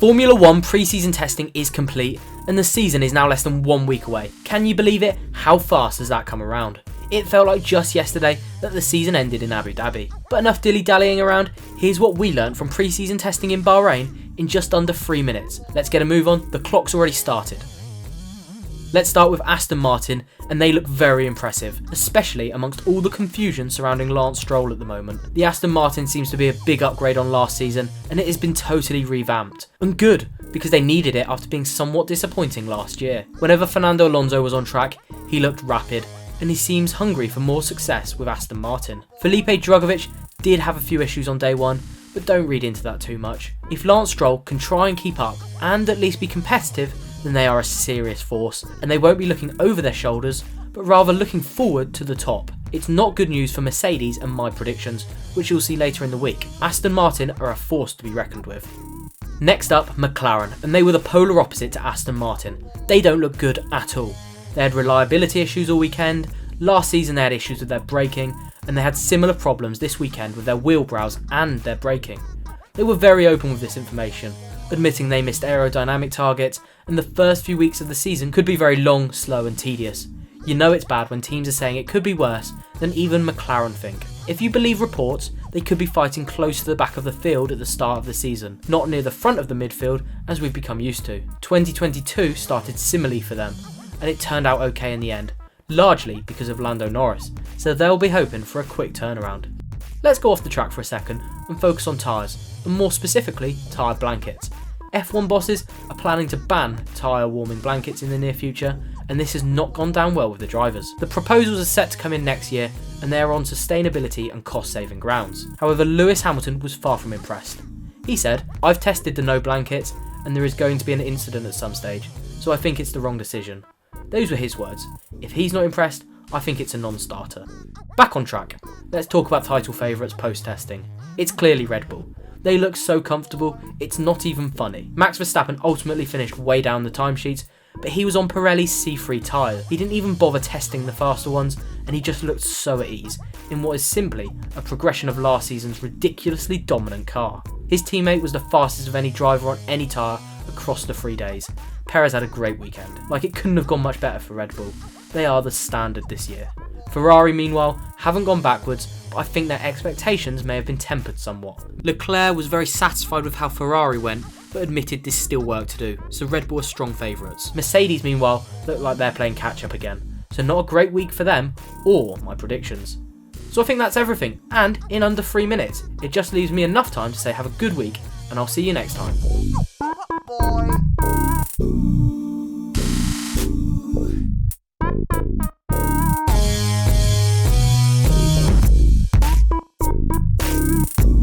Formula 1 pre-season testing is complete and the season is now less than 1 week away. Can you believe it? How fast has that come around? It felt like just yesterday that the season ended in Abu Dhabi. But enough dilly-dallying around, here's what we learned from pre-season testing in Bahrain in just under 3 minutes. Let's get a move on, the clock's already started. Let's start with Aston Martin, and they look very impressive, especially amongst all the confusion surrounding Lance Stroll at the moment. The Aston Martin seems to be a big upgrade on last season, and it has been totally revamped. And good, because they needed it after being somewhat disappointing last year. Whenever Fernando Alonso was on track, he looked rapid, and he seems hungry for more success with Aston Martin. Felipe Drugovich did have a few issues on day one, but don't read into that too much. If Lance Stroll can try and keep up, and at least be competitive, then they are a serious force, and they won't be looking over their shoulders, but rather looking forward to the top. It's not good news for Mercedes and my predictions, which you'll see later in the week. Aston Martin are a force to be reckoned with. Next up, McLaren, and they were the polar opposite to Aston Martin. They don't look good at all. They had reliability issues all weekend, last season they had issues with their braking, and they had similar problems this weekend with their wheel brows and their braking. They were very open with this information, admitting they missed aerodynamic targets, and the first few weeks of the season could be very long, slow and tedious. You know it's bad when teams are saying it could be worse than even McLaren think. If you believe reports, they could be fighting close to the back of the field at the start of the season, not near the front of the midfield as we've become used to. 2022 started similarly for them, and it turned out okay in the end, largely because of Lando Norris, so they'll be hoping for a quick turnaround. Let's go off the track for a second and focus on tyres, and more specifically, tyre blankets. F1 bosses are planning to ban tyre warming blankets in the near future, and this has not gone down well with the drivers. The proposals are set to come in next year, and they are on sustainability and cost saving grounds. However, Lewis Hamilton was far from impressed. He said, "I've tested the no blankets, and there is going to be an incident at some stage, so I think it's the wrong decision." Those were his words. If he's not impressed, I think it's a non-starter. Back on track, let's talk about title favourites post-testing. It's clearly Red Bull. They look so comfortable, it's not even funny. Max Verstappen ultimately finished way down the timesheets, but he was on Pirelli's C3 tyre. He didn't even bother testing the faster ones, and he just looked so at ease in what is simply a progression of last season's ridiculously dominant car. His teammate was the fastest of any driver on any tyre across the 3 days. Perez had a great weekend. Like, it couldn't have gone much better for Red Bull. They are the standard this year. Ferrari, meanwhile, haven't gone backwards, but I think their expectations may have been tempered somewhat. Leclerc was very satisfied with how Ferrari went, but admitted there's still work to do, so Red Bull are strong favourites. Mercedes, meanwhile, look like they're playing catch-up again, so not a great week for them, or my predictions. So I think that's everything, and in under 3 minutes, it just leaves me enough time to say have a good week, and I'll see you next time.